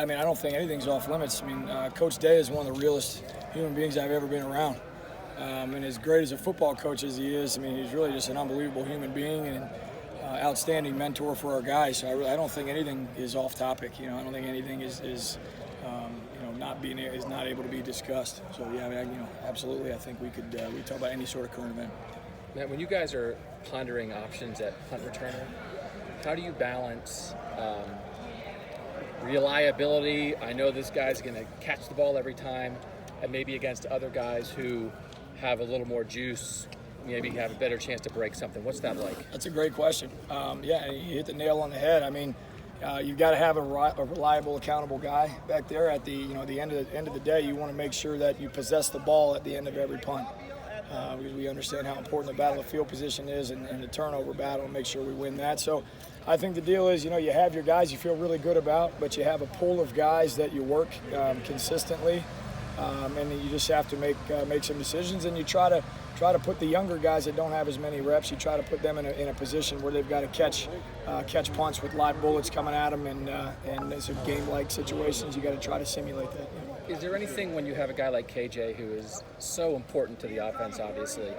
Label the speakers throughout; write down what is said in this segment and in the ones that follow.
Speaker 1: I mean, I don't think anything's off limits. I mean, Coach Day is one of the realest human beings I've ever been around. And as great as a football coach as he is, I mean, he's really just an unbelievable human being and outstanding mentor for our guys. So I don't think anything is off topic. I don't think anything is not able to be discussed. So yeah, I mean, absolutely. I think we could talk about any sort of current event.
Speaker 2: Matt, when you guys are pondering options at punt returner, how do you balance reliability? I know this guy's going to catch the ball every time, and maybe against other guys who have a little more juice, maybe have a better chance to break something. What's that like?
Speaker 1: That's a great question. Yeah, you hit the nail on the head. I mean, you've got to have a reliable, accountable guy back there. At the the end of the day, you want to make sure that you possess the ball at the end of every punt. Because we understand how important the battle of field position is and the turnover battle, and make sure we win that. So I think the deal is, you have your guys you feel really good about, but you have a pool of guys that you work consistently, and then you just have to make some decisions, and you try to put the younger guys that don't have as many reps, you try to put them in a position where they've got to catch punts with live bullets coming at them, and there's game-like situations. You got to try to simulate that.
Speaker 2: Is there anything when you have a guy like KJ who is so important to the offense, obviously,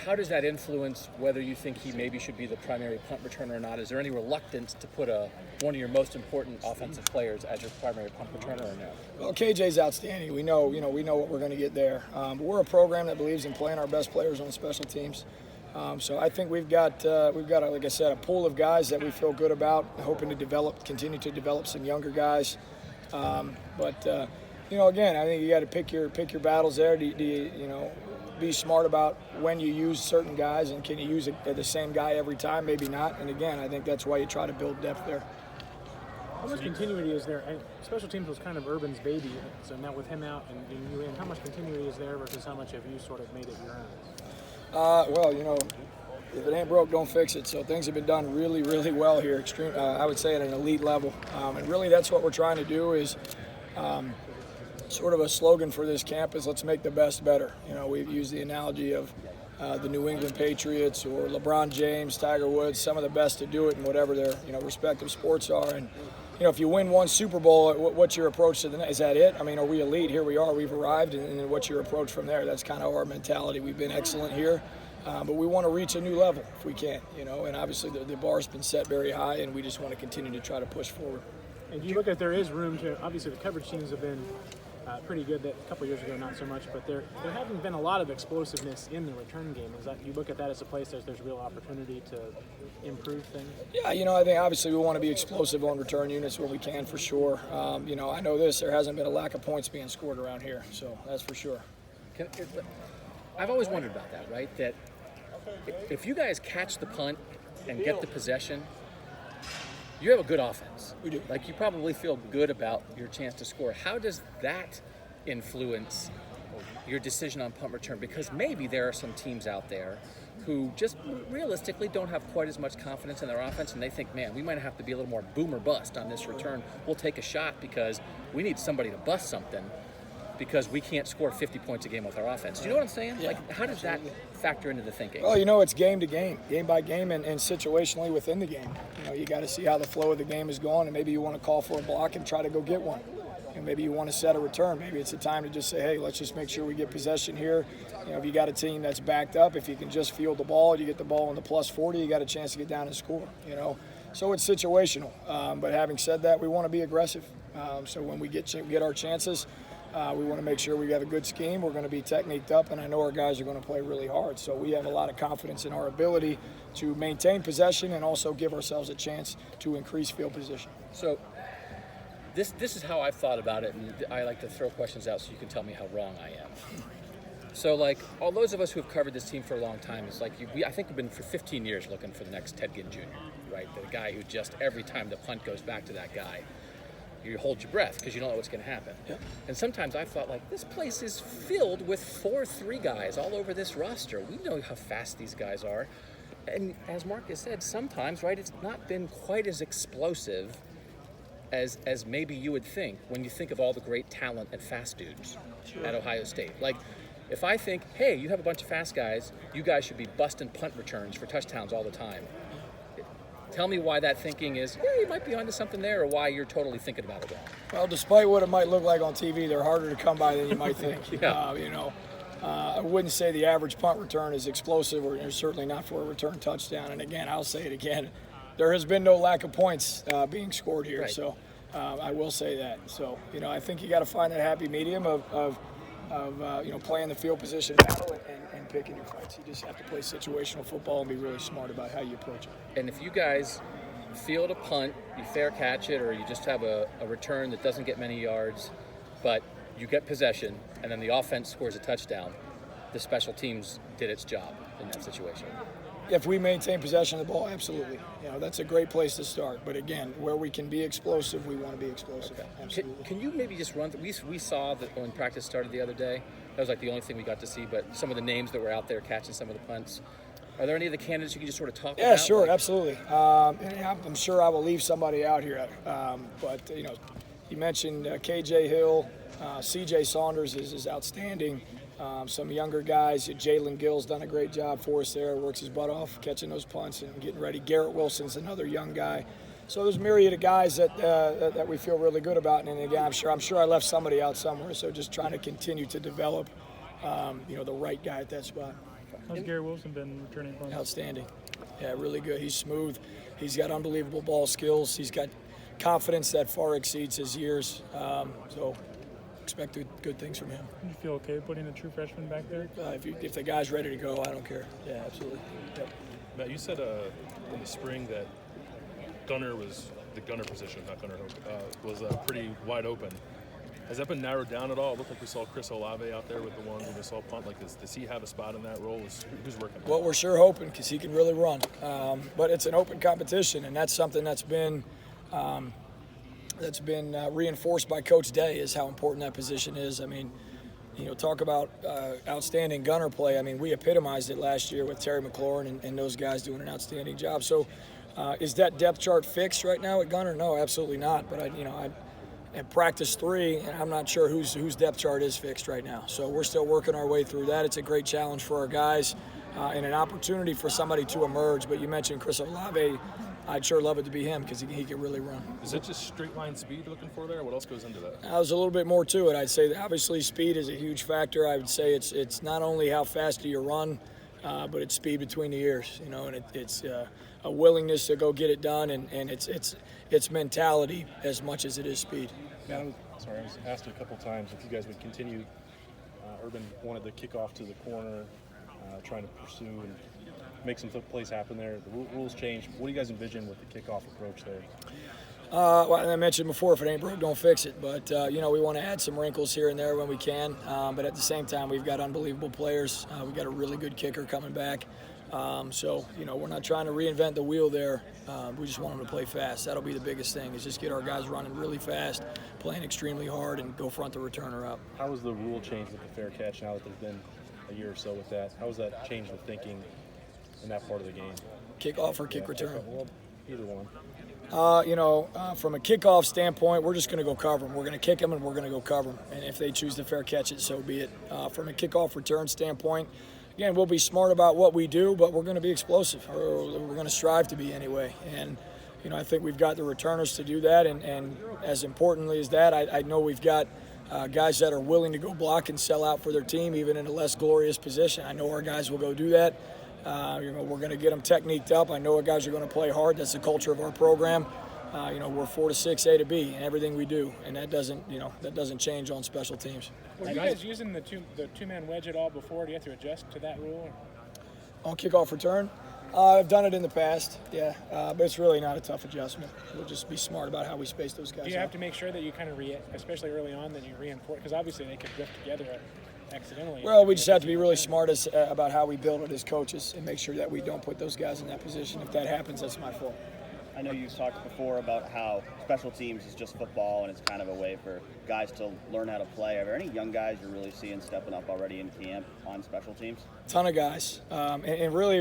Speaker 2: how does that influence whether you think he maybe should be the primary punt returner or not? Is there any reluctance to put one of your most important offensive players as your primary punt returner or no?
Speaker 1: Well, KJ's outstanding. We know what we're going to get there. But we're a program that believes in playing our best players on special teams. So I think we've got like I said, a pool of guys that we feel good about, hoping to continue to develop some younger guys. But again, I think you got to pick your battles there. Do you be smart about when you use certain guys, and can you use the same guy every time? Maybe not. And again, I think that's why you try to build depth there.
Speaker 3: How much continuity is there? Special teams was kind of Urban's baby, so now with him out and you in, how much continuity is there versus how much have you sort of made it your own?
Speaker 1: Well, if it ain't broke, don't fix it. So things have been done really, really well here. I would say at an elite level. And really that's what we're trying to do is sort of a slogan for this camp is let's make the best better. We've used the analogy of the New England Patriots or LeBron James, Tiger Woods, some of the best to do it in whatever their respective sports are. And if you win one Super Bowl, what's your approach to the next? Is that it? I mean, are we elite? Here we are. We've arrived. And what's your approach from there? That's kind of our mentality. We've been excellent here. But we want to reach a new level if we can, and obviously the bar's been set very high, and we just want to continue to try to push forward.
Speaker 3: And you look at there is room to, obviously the coverage teams have been pretty good that a couple years ago, not so much, but there haven't been a lot of explosiveness in the return game. Is that you look at that as a place there's real opportunity to improve things?
Speaker 1: Yeah, I think obviously we want to be explosive on return units when we can, for sure. I know there hasn't been a lack of points being scored around here, so that's for sure.
Speaker 2: I've always wondered about that, right? That if you guys catch the punt and get the possession, you have a good offense.
Speaker 1: We do.
Speaker 2: Like, you probably feel good about your chance to score. How does that influence your decision on punt return? Because maybe there are some teams out there who just realistically don't have quite as much confidence in their offense, and they think, man, we might have to be a little more boom or bust on this return. We'll take a shot because we need somebody to bust something because we can't score 50 points a game with our offense. Do you know what I'm saying?
Speaker 1: Yeah,
Speaker 2: like, how does that factor into the thinking?
Speaker 1: Well, it's game to game, game by game, and situationally within the game. You got to see how the flow of the game is going, and maybe you want to call for a block and try to go get one. And maybe you want to set a return. Maybe it's a time to just say, hey, let's just make sure we get possession here. If you got a team that's backed up, if you can just field the ball, you get the ball in the plus 40, you got a chance to get down and score. So it's situational. But having said that, we want to be aggressive. So when we get our chances, we want to make sure we got a good scheme. We're going to be techniqued up, and I know our guys are going to play really hard. So we have a lot of confidence in our ability to maintain possession and also give ourselves a chance to increase field position.
Speaker 2: So this is how I've thought about it, and I like to throw questions out so you can tell me how wrong I am. So, like, all those of us who have covered this team for a long time, it's like I think we've been for 15 years looking for the next Ted Ginn Jr., right? The guy who just every time the punt goes back to that guy, you hold your breath because you don't know what's going to happen.
Speaker 1: Yep.
Speaker 2: And sometimes I thought, like, this place is filled with 4-3 guys all over this roster. We know how fast these guys are. And as Marcus said, sometimes, right, it's not been quite as explosive as maybe you would think when you think of all the great talent and fast dudes at Ohio State. Like, if I think, hey, you have a bunch of fast guys, you guys should be busting punt returns for touchdowns all the time. Tell me why that thinking is, yeah, you might be onto something there, or why you're totally thinking about it wrong.
Speaker 1: Well, despite what it might look like on TV, they're harder to come by than you might think.
Speaker 2: Yeah.
Speaker 1: I wouldn't say the average punt return is explosive, or certainly not for a return touchdown. And again, I'll say it again, there has been no lack of points being scored here.
Speaker 2: Right.
Speaker 1: So I will say that. So, I think you got to find that happy medium of playing the field position battle and picking your fights. You just have to play situational football and be really smart about how you approach it.
Speaker 2: And if you guys field a punt, you fair catch it, or you just have a return that doesn't get many yards, but you get possession, and then the offense scores a touchdown, the special teams did its job in that situation.
Speaker 1: If we maintain possession of the ball, absolutely. That's a great place to start. But again, where we can be explosive, we want to be explosive.
Speaker 2: Okay.
Speaker 1: Absolutely.
Speaker 2: Can you maybe just run through, we saw that when practice started the other day, that was like the only thing we got to see, but some of the names that were out there catching some of the punts. Are there any of the candidates you can just sort of talk about?
Speaker 1: Yeah, sure, absolutely. I'm sure I will leave somebody out here. But you mentioned KJ Hill, CJ Saunders is outstanding. Some younger guys, Jalen Gill's done a great job for us there, works his butt off catching those punts and getting ready. Garrett Wilson's another young guy. So there's a myriad of guys that we feel really good about. And again, I'm sure I left somebody out somewhere. So just trying to continue to develop, the right guy at that spot.
Speaker 4: How's Garrett Wilson been returning punts?
Speaker 1: Outstanding. Yeah, really good. He's smooth. He's got unbelievable ball skills. He's got confidence that far exceeds his years. So expect good things from him.
Speaker 4: Do you feel okay putting a true freshman back there?
Speaker 1: If the guy's ready to go, I don't care. Yeah, absolutely. Yep.
Speaker 5: Matt, you said in the spring that gunner was the gunner position, not gunner was pretty wide open. Has that been narrowed down at all? It looked like we saw Chris Olave out there with the ones when we saw punt. Like, does he have a spot in that role? Who's working?
Speaker 1: Well, we're sure hoping because he can really run. But it's an open competition, and that's something that's been reinforced by Coach Day is how important that position is. I mean, talk about outstanding gunner play. I mean, we epitomized it last year with Terry McLaurin and those guys doing an outstanding job. So is that depth chart fixed right now at gunner? No, absolutely not. But I at practice 3, and I'm not sure whose depth chart is fixed right now. So we're still working our way through that. It's a great challenge for our guys and an opportunity for somebody to emerge. But you mentioned Chris Olave. I'd sure love it to be him because he can really run.
Speaker 5: Is it just straight line speed you're looking for there? What else goes into that?
Speaker 1: There's a little bit more to it. I'd say that obviously speed is a huge factor. I would say it's not only how fast do you run, but it's speed between the ears. And it's a willingness to go get it done, and it's mentality as much as it is speed.
Speaker 6: Yeah, I was asked a couple times if you guys would continue. Urban wanted the kickoff to the corner, trying to pursue and make some plays happen there. The rules changed. What do you guys envision with the kickoff approach there?
Speaker 1: Well, I mentioned before, if it ain't broke, don't fix it. But, we want to add some wrinkles here and there when we can. But at the same time, we've got unbelievable players. We've got a really good kicker coming back. We're not trying to reinvent the wheel there. We just want them to play fast. That'll be the biggest thing, is just get our guys running really fast, playing extremely hard, and go front the returner up.
Speaker 6: How has the rule changed with the fair catch now that there's been a year or so with that? How has that changed the thinking in that part of the game?
Speaker 1: Kickoff or kick return?
Speaker 6: Well, either one.
Speaker 1: From a kickoff standpoint, we're just going to go cover them. We're going to kick them, and we're going to go cover them. And if they choose to fair catch it, so be it. From a kickoff return standpoint, again, we'll be smart about what we do, but we're going to be explosive, or we're going to strive to be anyway. And, I think we've got the returners to do that. And as importantly as that, I know we've got guys that are willing to go block and sell out for their team, even in a less glorious position. I know our guys will go do that. We're going to get them techniqued up. I know our guys are going to play hard. That's the culture of our program. We're 4 to 6, A to B in everything we do, and that doesn't change on special teams.
Speaker 3: Were you guys using the two-man wedge at all before? Do you have to adjust to that rule?
Speaker 1: On kickoff return? I've done it in the past, yeah, but it's really not a tough adjustment. We'll just be smart about how we space those guys.
Speaker 3: Do you have to make sure that you kind of, especially early on, that you reinforce? Because obviously they could drift together accidentally.
Speaker 1: Well, we just have to be really smart about how we build it as coaches and make sure that we don't put those guys in that position. If that happens, that's my fault.
Speaker 7: I know you've talked before about how special teams is just football and it's kind of a way for guys to learn how to play. Are there any young guys you're really seeing stepping up already in camp on special teams?
Speaker 1: Ton of guys. And really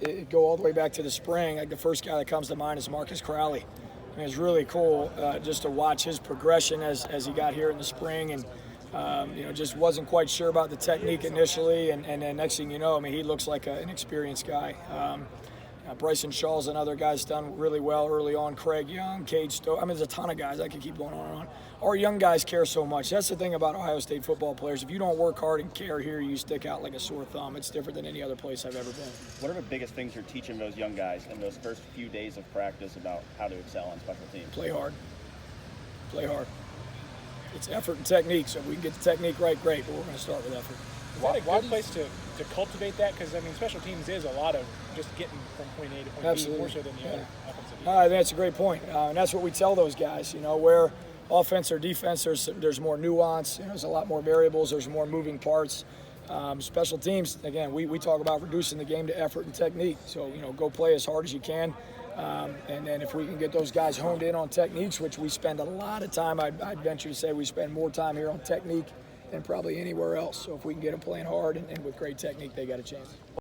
Speaker 1: it go all the way back to the spring. Like the first guy that comes to mind is Marcus Crowley. And it's really cool just to watch his progression as he got here in the spring and just wasn't quite sure about the technique initially. And then next thing you know, he looks like an experienced guy. Bryson Shaw's another guy's done really well early on. Craig Young, Cade Stowe. I mean, there's a ton of guys. I could keep going on and on. Our young guys care so much. That's the thing about Ohio State football players. If you don't work hard and care here, you stick out like a sore thumb. It's different than any other place I've ever been.
Speaker 7: What are the biggest things you're teaching those young guys in those first few days of practice about how to excel on special teams?
Speaker 1: Play hard. Play hard. It's effort and technique. So if we can get the technique right, great. But we're going to start with effort.
Speaker 3: Is that a good place to cultivate that? Because, I mean, special teams is a lot of just getting from point A to point
Speaker 1: Absolutely.
Speaker 3: B, more so than the other offensive.
Speaker 1: I think that's a great point. And that's what we tell those guys. You know, where offense or defense, there's more nuance. You know, there's a lot more variables. There's more moving parts. Special teams, again, we talk about reducing the game to effort and technique. So, you know, go play as hard as you can. And then if we can get those guys honed in on techniques, which we spend a lot of time, I'd venture to say we spend more time here on technique than probably anywhere else. So if we can get them playing hard and with great technique, they got a chance.